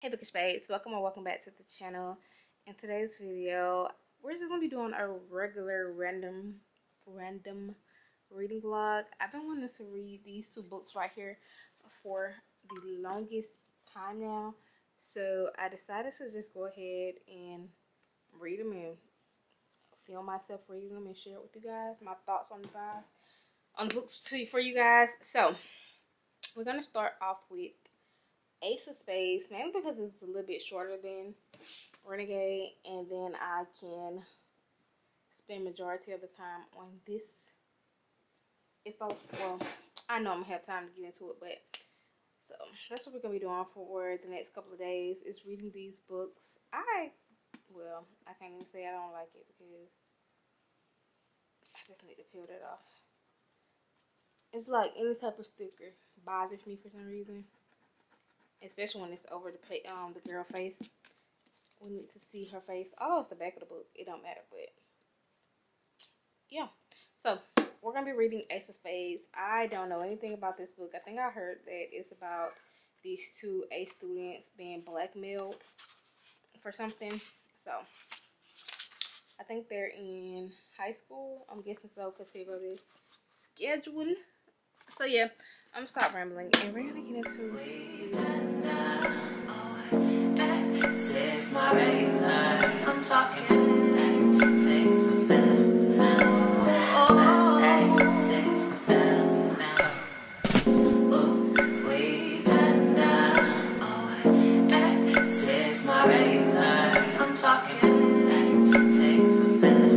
Hey Bookish Babes, welcome or welcome back to the channel. In today's video, we're just gonna be doing a regular random reading vlog. I've been wanting to read these two books right here for the longest time now, so I decided to just go ahead and read them and film myself reading them and share it with you guys, my thoughts on the books for you guys. So we're gonna start off with Ace of Spades, mainly because it's a little bit shorter than Renegade, and then I can spend majority of the time on this. I know I'm gonna have time to get into it, but so that's what we're gonna be doing for the next couple of days, is reading these books. I can't even say I don't like it because I just need to peel that off. It's like any type of sticker bothers me for some reason. Especially when it's over the girl face. We need to see her face. Although it's the back of the book, it don't matter. But yeah, so we're gonna be reading Ace of Spades. I don't know anything about this book. I think I heard that it's about these two A students being blackmailed for something. So I think they're in high school. I'm guessing so because they wrote it schedule. So yeah, I'm gonna stop rambling and we're gonna get into it. It's my regular. I'm talking things for better. Things for better. We been down. It's my regular. I'm talking things for better.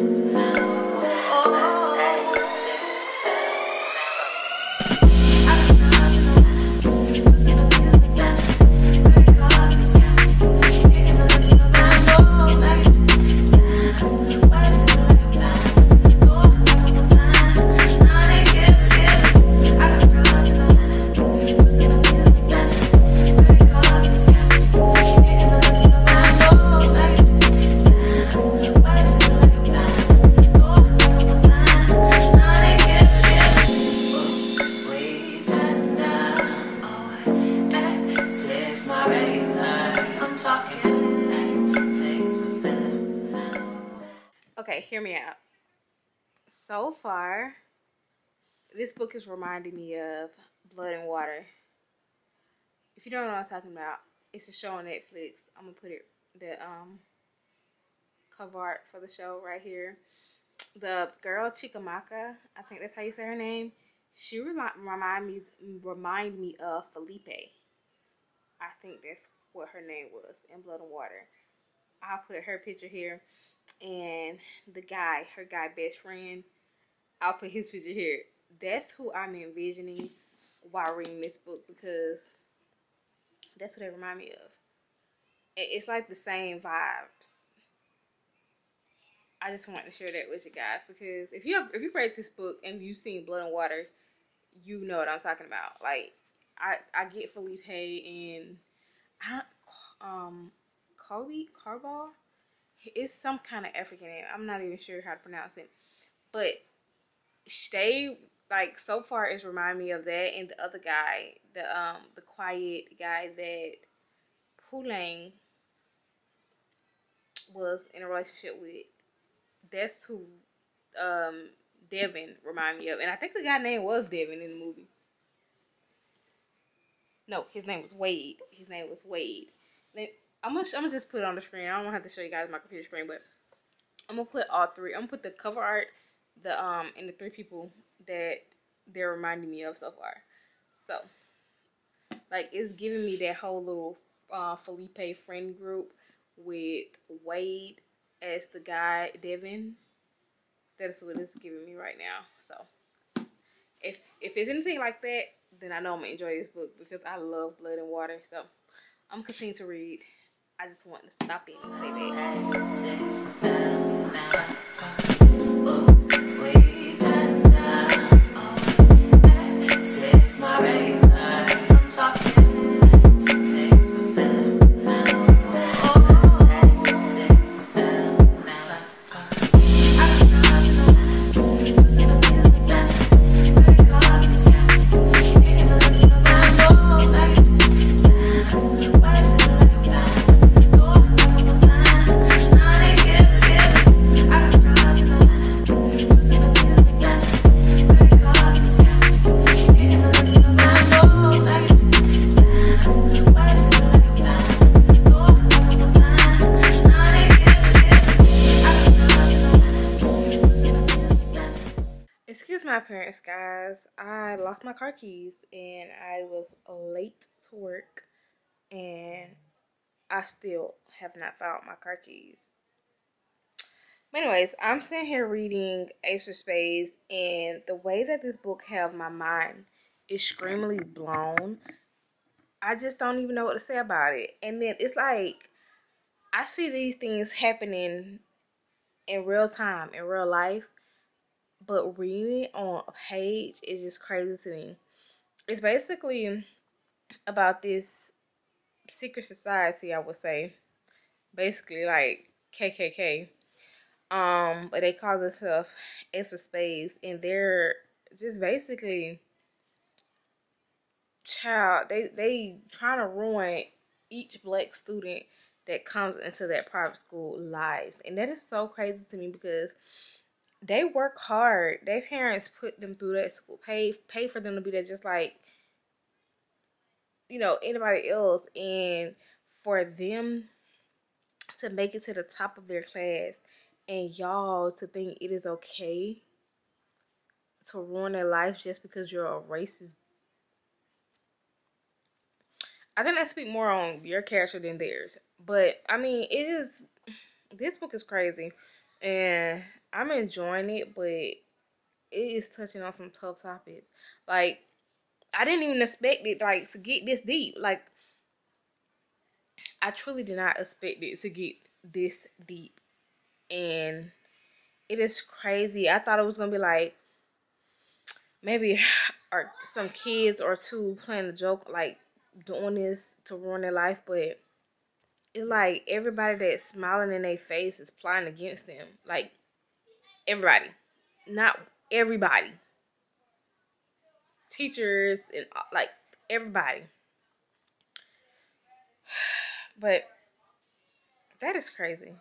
Okay, hear me out. So far, this book is reminding me of Blood and Water. If you don't know what I'm talking about, it's a show on Netflix. I'm gonna put the cover art for the show right here. The girl Chikamaka, I think that's how you say her name. She remind me of Felipe. I think that's what her name was in Blood and Water. I'll put her picture here. And her guy best friend, I'll put his picture here. That's who I'm envisioning while reading this book, because that's what they remind me of. It's like the same vibes. I just want to share that with you guys, because if you read this book and you've seen Blood and Water, you know what I'm talking about. Like I get Felipe and Carball. It's some kind of African name. I'm not even sure how to pronounce it. But they, like, so far it's reminding me of that, and the other guy, the quiet guy that Pulang was in a relationship with. That's who Devin remind me of. And I think the guy's name was Devin in the movie. No, his name was Wade. I'm gonna just put it on the screen. I don't have to show you guys my computer screen, but I'm gonna put all three. I'm gonna put the cover art, and the three people that they're reminding me of so far. So, like, it's giving me that whole little Felipe friend group with Wade as the guy Devin. That's what it's giving me right now. So, if it's anything like that, then I know I'm gonna enjoy this book, because I love Blood and Water. So, I'm gonna continue to read. I just want to stop in and say that. guys, I lost my car keys and I was late to work and I still have not found my car keys. But anyways, I'm sitting here reading Ace of Spades, and the way that this book have my mind is extremely blown. I just don't even know what to say about it. And then it's like I see these things happening in real time, in real life, but reading it on a page is just crazy to me. It's basically about this secret society, I would say. Basically like KKK. But they call themselves Ace of Spades, and they're just basically they trying to ruin each black student that comes into that private school lives. And that is so crazy to me because they work hard. Their parents put them through that school, pay for them to be there just like, you know, anybody else. And for them to make it to the top of their class and y'all to think it is okay to ruin their life just because you're a racist. I think that speaks more on your character than theirs. But I mean, this book is crazy and I'm enjoying it, but it is touching on some tough topics. Like, I didn't even expect it like to get this deep. Like, I truly did not expect it to get this deep. And it is crazy. I thought it was gonna be like maybe or some kids or two playing a joke, like doing this to ruin their life, but it's like everybody that's smiling in their face is plotting against them. Like, everybody. Not everybody. Teachers and like everybody. But that is crazy.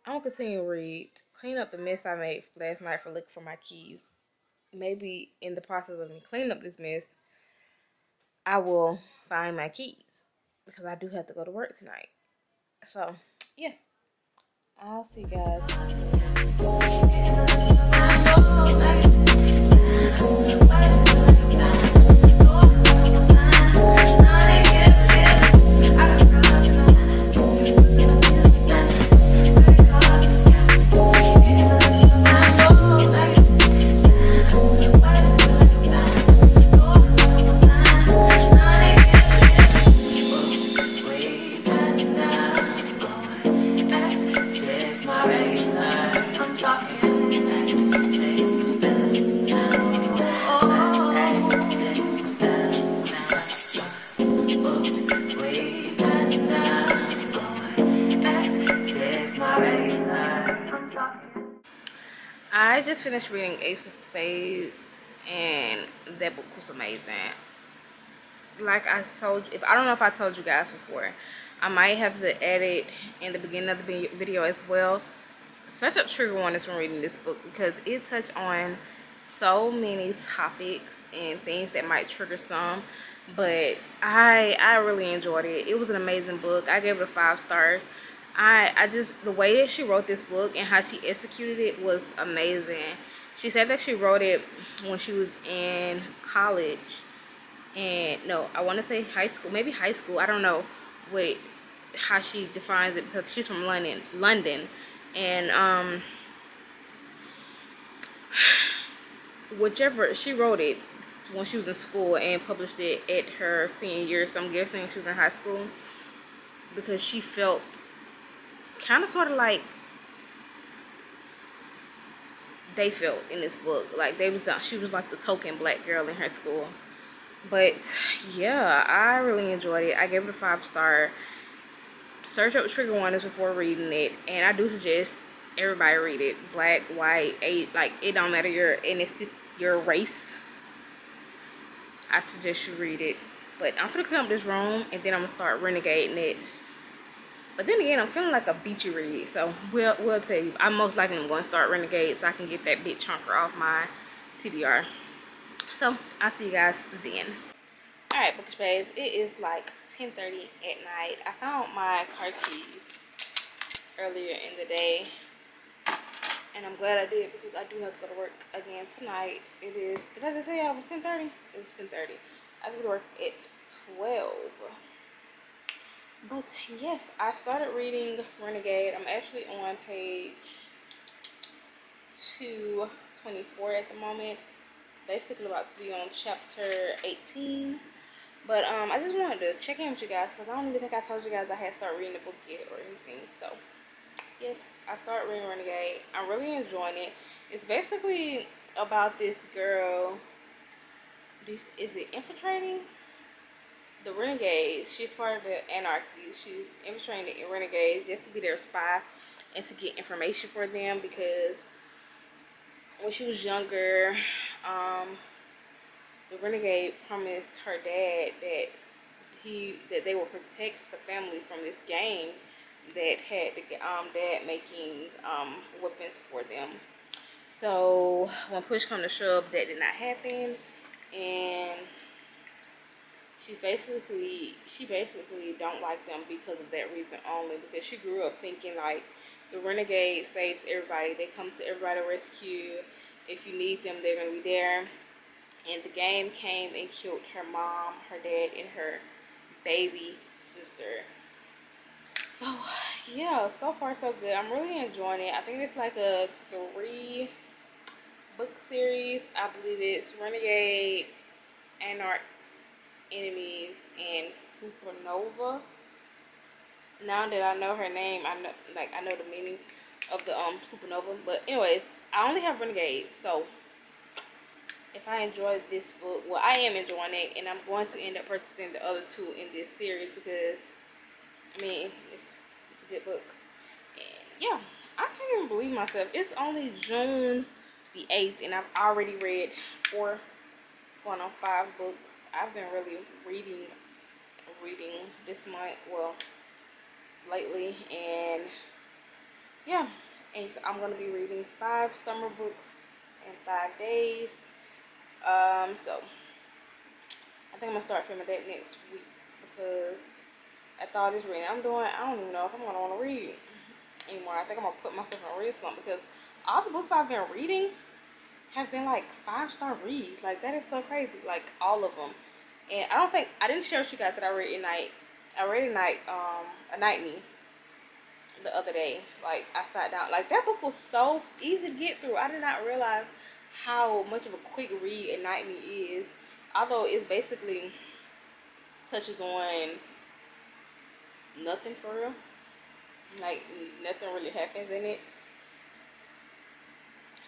I'm gonna continue to read. Clean up the mess I made last night for looking for my keys. Maybe in the process of me cleaning up this mess, I will find my keys. Because I do have to go to work tonight. So, yeah. I'll see you guys. I just finished reading Ace of Spades, and that book was amazing. Like I told you, I don't know if I told you guys before, I might have to add it in the beginning of the video as well. Such a trigger warning from reading this book because it touched on so many topics and things that might trigger some. But I really enjoyed it. It was an amazing book. I gave it a 5 stars. I just, the way that she wrote this book and how she executed it was amazing. She said that she wrote it when she was in college. And no, I want to say high school, maybe high school. I don't know how she defines it because she's from London. And whichever, she wrote it when she was in school and published it at her senior year. So I'm guessing she was in high school because she felt kind of sort of like they felt in this book. Like she was like the token black girl in her school. But yeah, I really enjoyed it. I gave it a 5 star. Search up trigger warnings before reading it, and I do suggest everybody read it. Black, white, like it don't matter your race. I suggest you read it. But I'm gonna clean up this room and then I'm gonna start Renegade next. But then again, I'm feeling like a beachy read, so we'll tell you. I'm most likely going to start Renegade so I can get that big chunker off my TBR. So I'll see you guys then. Alright, Bookish Babes, it is like 10:30 at night. I found my car keys earlier in the day, And I'm glad I did because I do have to go to work again tonight. It is, did I just say I was 10:30? It was 10:30. I have to go to work at 12. But yes, I started reading Renegade. I'm actually on page 224 at the moment. Basically about to be on chapter 18. But I just wanted to check in with you guys because I don't even think I told you guys I had started reading the book yet or anything. So yes, I started reading Renegade. I'm really enjoying it. It's basically about this girl. Is it infiltrating? The Renegade. She's part of the Anarchy. She's infiltrating the Renegades just to be their spy and to get information for them because when she was younger, the Renegade promised her dad that they would protect the family from this gang that had the dad making weapons for them. So when push come to shove, that did not happen, and she basically don't like them because of that reason only, because she grew up thinking like the Renegade saves everybody. They come to everybody rescue. If you need them, they're gonna be there. And the game came and killed her mom, her dad, and her baby sister. So yeah, so far so good. I'm really enjoying it. I think it's like a 3-book series. I believe it's Renegade, Anarch, Enemies, and Supernova. Now that I know her name, I know the meaning of the Supernova. But anyways, I only have Renegade, so if I enjoyed this book, well, I am enjoying it, and I'm going to end up purchasing the other 2 in this series because I mean it's a good book. And yeah, I can't even believe myself. It's only June the 8th, and I've already read 4 going on 5 books. I've been really reading this month, well, lately, and yeah, and I'm gonna be reading 5 summer books in 5 days. So I think I'm gonna start filming that next week because after all this reading I'm doing, I don't even know if I'm gonna want to read anymore. I think I'm gonna put myself in a read slump because all the books I've been reading have been like 5-star reads. Like, that is so crazy. Like, all of them. And I didn't share with you guys that I read A Night A Night Me the other day. Like, I sat down, like, that book was so easy to get through. I did not realize how much of a quick read A Night Me is, although it's basically touches on nothing for real. Like, nothing really happens in it,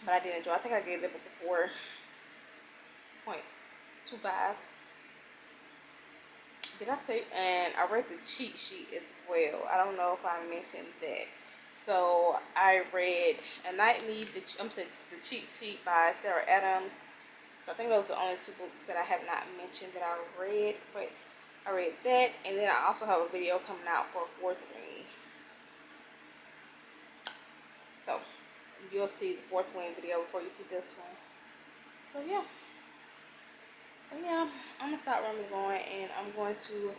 but I did enjoy. I think I gave the book a 4.25. Did I tell you? And I read the cheat sheet as well. I don't know if I mentioned that. So I read A Night Me, the cheat sheet by Sarah Adams. So I think those are the only 2 books that I have not mentioned that I read, but I read that, and then I also have a video coming out for 4th Wing. So you'll see the 4th Wing video before you see this one. So yeah. But yeah, I'm gonna stop rambling going, and I'm going to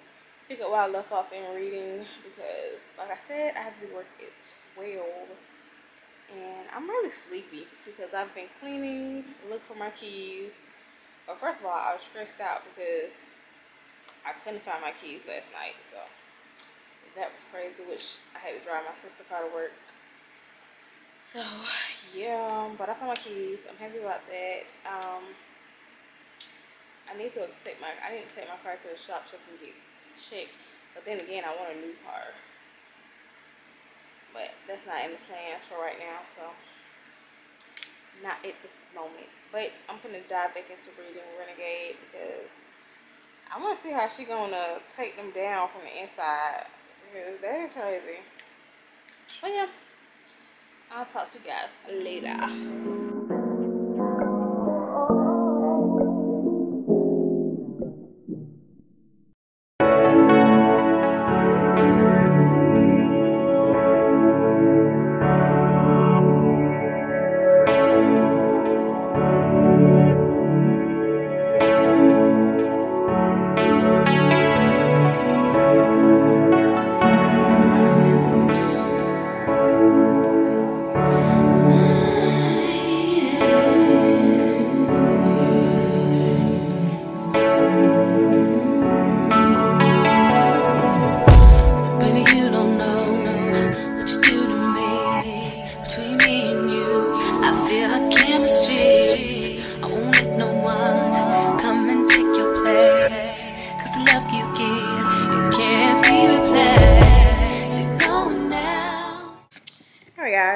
pick up where I left off in reading because, like I said, I have to work at 12, and I'm really sleepy because I've been cleaning, look for my keys. But first of all, I was stressed out because I couldn't find my keys last night, so that was crazy, which I had to drive my sister's car to work. So yeah, but I found my keys. I'm happy about that. I need to take my car to the shop so I can get checked. But then again, I want a new car. But that's not in the plans for right now, so not at this moment. But I'm gonna dive back into reading Renegade because I want to see how she gonna take them down from the inside, because that is crazy. But yeah, I'll talk to you guys later.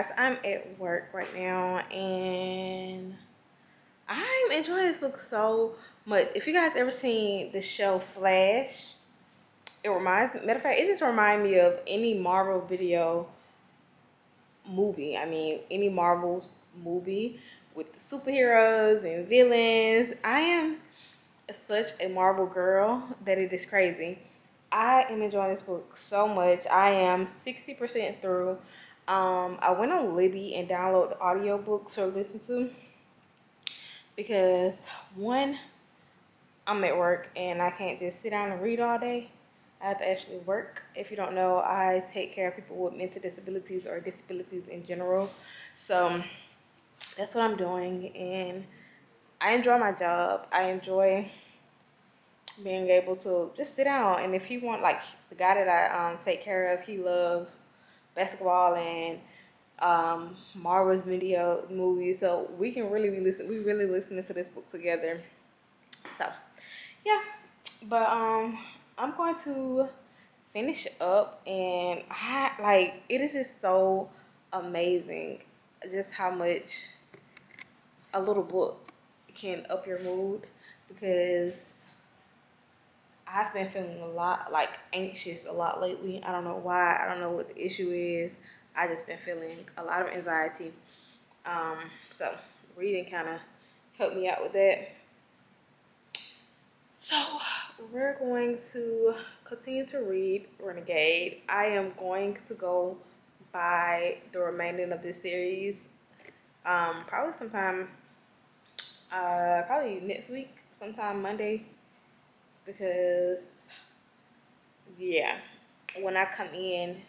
guys, I'm at work right now and I'm enjoying this book so much. If you guys ever seen the show Flash, it reminds me, matter of fact, it just reminds me of any Marvel video movie. I mean, any Marvel's movie with the superheroes and villains. I am such a Marvel girl that it is crazy. I am enjoying this book so much. I am 60% through. I went on Libby and downloaded audiobooks or listen to because one, I'm at work and I can't just sit down and read all day. I have to actually work. If you don't know, I take care of people with mental disabilities or disabilities in general. So that's what I'm doing, and I enjoy my job. I enjoy being able to just sit down. And if he want, like the guy that I take care of, he loves basketball and Marvel's video movies, so we can really be listening to this book together. So yeah, but I'm going to finish up, and it is just so amazing just how much a little book can up your mood, because I've been feeling a lot anxious a lot lately. I don't know why. I don't know what the issue is. I just been feeling a lot of anxiety. So reading kind of helped me out with that. So we're going to continue to read Renegade. I am going to go by the remainder of this series probably sometime, probably next week, sometime Monday, because yeah, when I come in,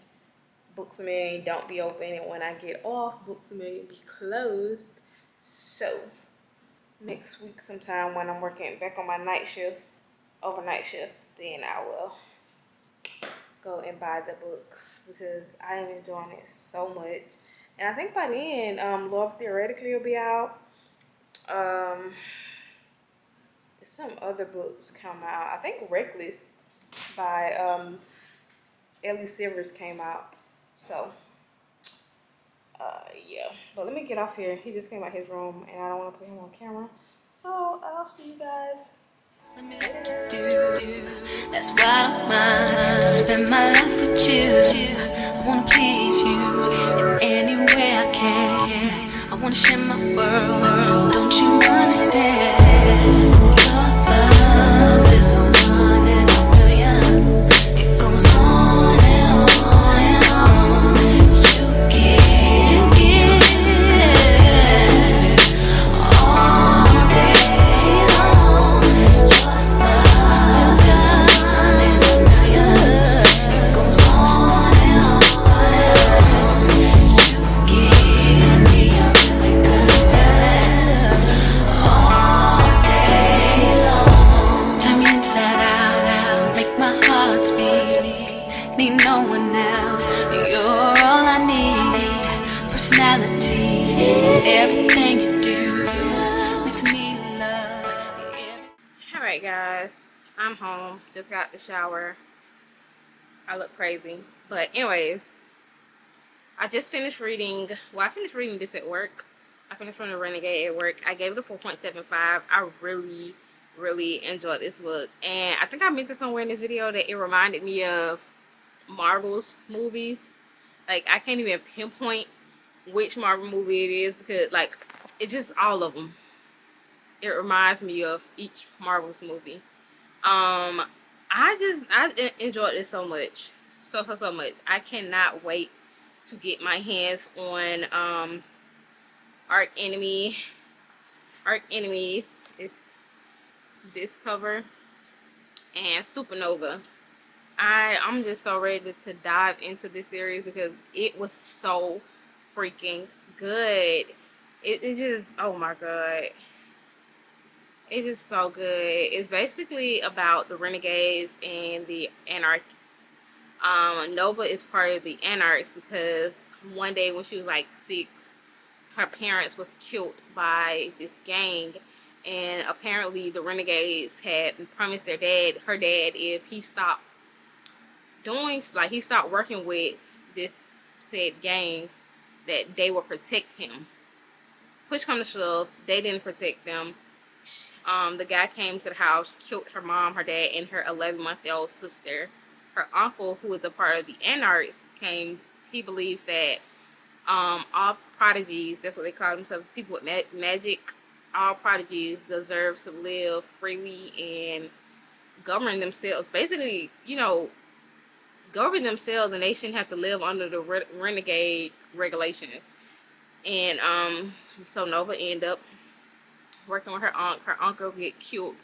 Books A Million don't be open, and when I get off, Books A Million be closed. So next week sometime, when I'm working back on my overnight shift, then I will go and buy the books, because I am enjoying it so much. And I think by then, Love Theoretically will be out. Some other books come out. I think Reckless by Ellie Silvers came out. So yeah, but let me get off here. He just came out his room and I don't want to put him on camera, so I'll see you guys. That's why I don't mind. Spend my life with you. I wanna please you in any way I can. I wanna share my world. Don't you understand? Your love is a 1 in a million. It goes on and on and on. You give all day long. Your love is a 1 in a million. It goes on and on and on. You give me a really good feeling all day long. Turn me inside out, make my heart beat. Need no one else, you're all I need. Personality, everything you do makes me love you. Alright guys, I'm home, just got the shower. I look crazy, but anyways, I just finished reading, I finished reading this at work. I finished reading Renegade at work. I gave it a 4.75. I really enjoyed this book, and I think I mentioned somewhere in this video that it reminded me of Marvel's movies. Like, I can't even pinpoint which Marvel movie it is, because like, it's just all of them. It reminds me of each Marvel's movie. I enjoyed it so much, so much. I cannot wait to get my hands on Arch Enemies. It's this cover, and Supernova. I'm just so ready to dive into this series, because it was so freaking good. It just, oh my god, it is so good. It's basically about the Renegades and the Anarchists. Nova is part of the Anarchists because one day when she was like 6, her parents was killed by this gang, and apparently the Renegades had promised her dad, if he stopped working with this said gang, that they would protect him. Push come to shove, they didn't protect them. The guy came to the house, killed her mom, her dad, and her 11-month-old sister. Her uncle, who was a part of the anarchists, came. He believes that all prodigies, that's what they call themselves, people with magic, all prodigies deserve to live freely and govern themselves. Basically, you know, govern themselves, and they shouldn't have to live under the renegade regulations. And so Nova ended up working with her aunt. Her uncle get killed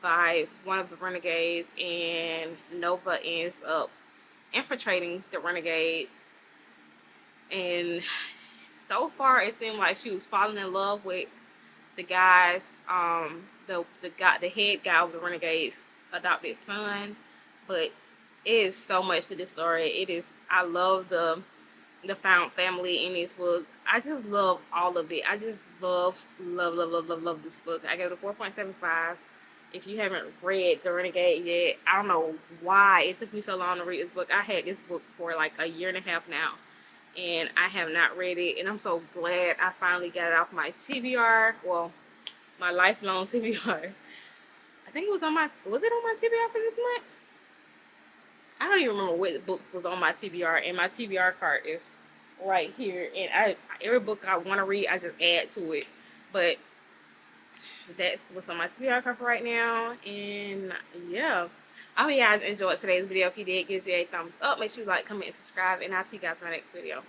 by one of the renegades, and Nova ends up infiltrating the renegades. And so far, it seemed like she was falling in love with the guy's, the head guy of the renegades' adopted son. But it is so much to this story. It is. I love the found family in this book. I just love all of it. I just love this book. I gave it a 4.75. If you haven't read The Renegade yet, I don't know why it took me so long to read this book. I had this book for like a year and a half now, and I have not read it, and I'm so glad I finally got it off my TBR. Well, my lifelong TBR. I think it was on my, was it on my TBR for this month? I don't even remember what book was on my TBR, and my TBR card is right here. And every book I want to read, I just add to it. But that's what's on my TBR card for right now. And yeah, I hope you guys enjoyed today's video. If you did, give you a thumbs up. Make sure you like, comment, and subscribe. And I'll see you guys in my next video.